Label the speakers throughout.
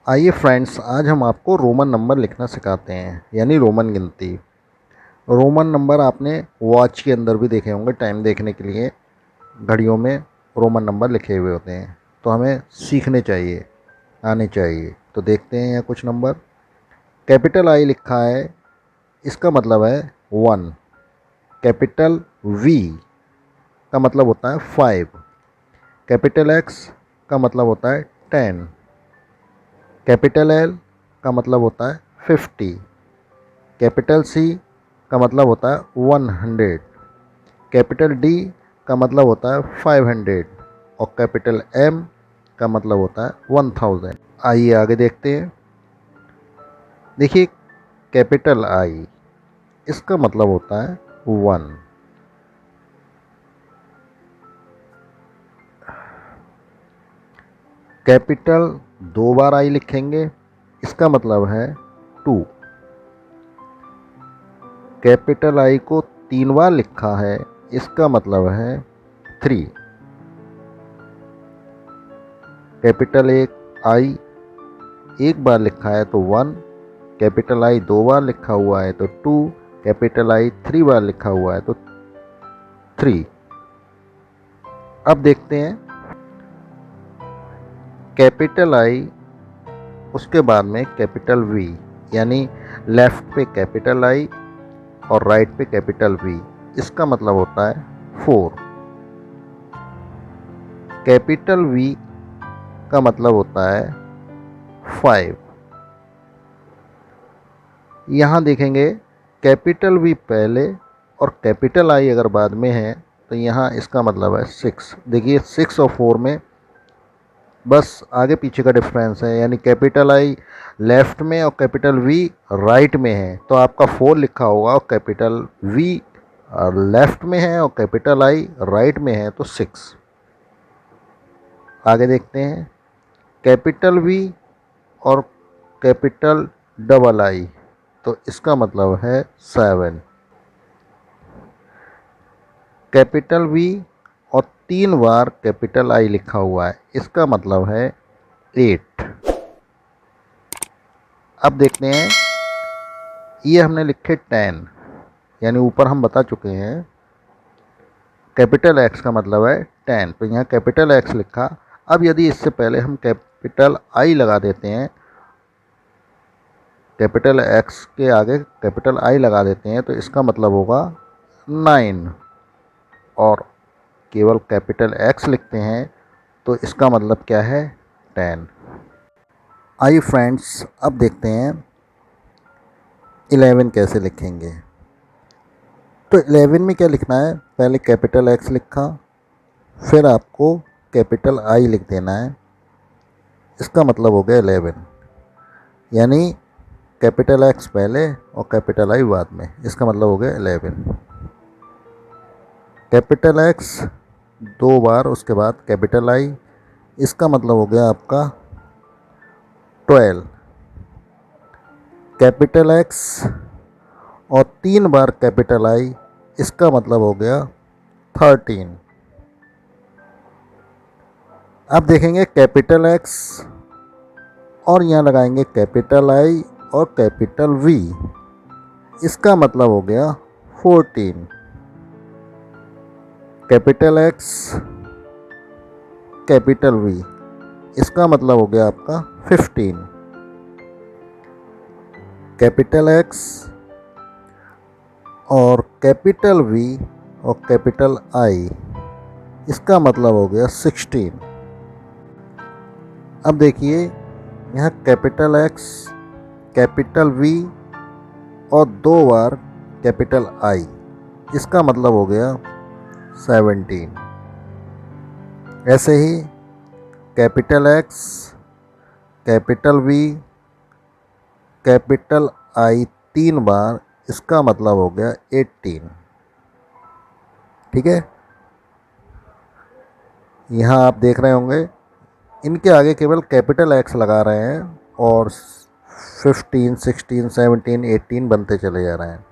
Speaker 1: आइए फ्रेंड्स, आज हम आपको रोमन नंबर लिखना सिखाते हैं, यानी रोमन गिनती। रोमन नंबर आपने वॉच के अंदर भी देखे होंगे, टाइम देखने के लिए घड़ियों में रोमन नंबर लिखे हुए होते हैं। तो हमें सीखने चाहिए, आने चाहिए। तो देखते हैं यहाँ कुछ नंबर। कैपिटल आई लिखा है, इसका मतलब है 1। कैपिटल वी का मतलब होता है 5। कैपिटल एक्स का मतलब होता है 10। कैपिटल एल का मतलब होता है 50। कैपिटल सी का मतलब होता है 100। कैपिटल डी का मतलब होता है 500 और कैपिटल एम का मतलब होता है 1000। आइए आगे देखते हैं। देखिए, कैपिटल आई, इसका मतलब होता है 1। कैपिटल 2 बार आई लिखेंगे, इसका मतलब है 2। कैपिटल आई को 3 बार लिखा है, इसका मतलब है 3। कैपिटल आई एक बार लिखा है तो 1। कैपिटल आई 2 बार लिखा हुआ है तो 2। कैपिटल आई 3 बार लिखा हुआ है तो 3। अब देखते हैं कैपिटल आई, उसके बाद में कैपिटल वी, यानी लेफ्ट पे कैपिटल आई और राइट पे कैपिटल वी। इसका मतलब होता है 4। कैपिटल वी का मतलब होता है 5। यहाँ देखेंगे कैपिटल वी पहले और कैपिटल आई अगर बाद में है तो यहाँ इसका मतलब है 6। देखिए 6 और 4 में बस आगे पीछे का डिफरेंस है, यानी कैपिटल आई लेफ्ट में और कैपिटल वी राइट में है तो आपका 4 लिखा होगा, और कैपिटल वी लेफ्ट में है और कैपिटल आई राइट में है तो 6। आगे देखते हैं कैपिटल वी और कैपिटल डबल आई, तो इसका मतलब है 7। कैपिटल वी और 3 बार कैपिटल आई लिखा हुआ है, इसका मतलब है 8। अब देखते हैं, ये हमने लिखे 10, यानी ऊपर हम बता चुके हैं कैपिटल एक्स का मतलब है 10, तो यहाँ कैपिटल एक्स लिखा। अब यदि इससे पहले हम कैपिटल आई लगा देते हैं, कैपिटल एक्स के आगे कैपिटल आई लगा देते हैं तो इसका मतलब होगा 9, और केवल कैपिटल एक्स लिखते हैं तो इसका मतलब क्या है 10। आइए फ्रेंड्स, अब देखते हैं 11 कैसे लिखेंगे। तो 11 में क्या लिखना है, पहले कैपिटल एक्स लिखा, फिर आपको कैपिटल आई लिख देना है, इसका मतलब हो गया 11। यानी कैपिटल एक्स पहले और कैपिटल आई बाद में, इसका मतलब हो गया 11। कैपिटल एक्स 2 बार, उसके बाद कैपिटल आई, इसका मतलब हो गया आपका 12। कैपिटल एक्स और 3 बार कैपिटल आई, इसका मतलब हो गया 13। अब देखेंगे कैपिटल एक्स और यहाँ लगाएंगे कैपिटल आई और कैपिटल वी, इसका मतलब हो गया 14। कैपिटल एक्स कैपिटल वी, इसका मतलब हो गया आपका 15। कैपिटल एक्स और कैपिटल वी और कैपिटल आई, इसका मतलब हो गया 16। अब देखिए यहाँ कैपिटल एक्स कैपिटल वी और 2 बार कैपिटल आई, इसका मतलब हो गया 17। ऐसे ही capital X capital V capital I 3 बार, इसका मतलब हो गया 18। ठीक है, यहाँ आप देख रहे होंगे इनके आगे केवल कैपिटल एक्स लगा रहे हैं और 15, 16, 17, 18 बनते चले जा रहे हैं।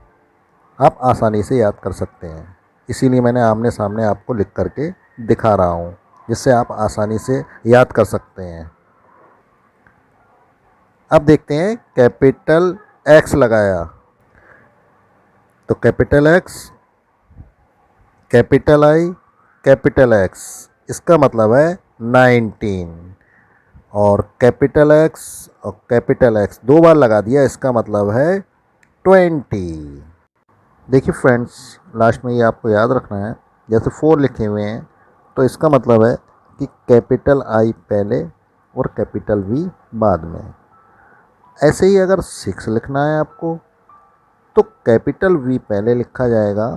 Speaker 1: आप आसानी से याद कर सकते हैं, इसीलिए मैंने आमने सामने आपको लिख करके दिखा रहा हूँ, जिससे आप आसानी से याद कर सकते हैं। अब देखते हैं कैपिटल एक्स लगाया तो capital X, capital I, capital x, इसका मतलब है 19। और कैपिटल एक्स और कैपिटल एक्स दो बार लगा दिया, इसका मतलब है 20। देखिए फ्रेंड्स, लास्ट में ये आपको याद रखना है, जैसे 4 लिखे हुए हैं तो इसका मतलब है कि कैपिटल आई पहले और कैपिटल वी बाद में। ऐसे ही अगर 6 लिखना है आपको तो कैपिटल वी पहले लिखा जाएगा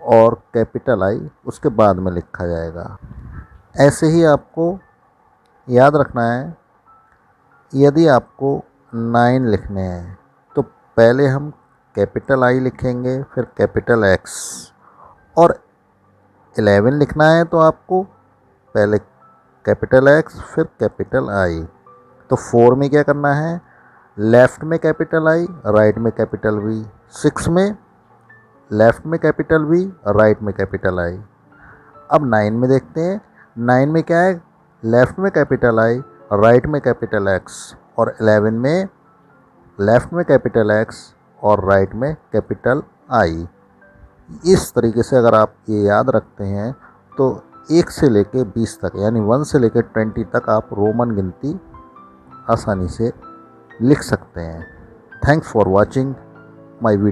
Speaker 1: और कैपिटल आई उसके बाद में लिखा जाएगा। ऐसे ही आपको याद रखना है, यदि आपको 9 लिखने हैं तो पहले हम कैपिटल आई लिखेंगे फिर कैपिटल एक्स, और 11 लिखना है तो आपको पहले कैपिटल एक्स फिर कैपिटल आई। तो 4 में क्या करना है, लेफ़्ट में कैपिटल आई राइट में कैपिटल वी, 6 में लेफ़्ट में कैपिटल वी राइट में कैपिटल आई। अब 9 में देखते हैं, 9 में क्या है, लेफ़्ट में कैपिटल आई राइट में कैपिटल एक्स, और 11 में लेफ़्ट में कैपिटल एक्स और राइट में कैपिटल आई। इस तरीके से अगर आप ये याद रखते हैं तो 1 से लेकर 20 तक यानी 1 से लेकर 20 तक आप रोमन गिनती आसानी से लिख सकते हैं। Thanks for watching my video.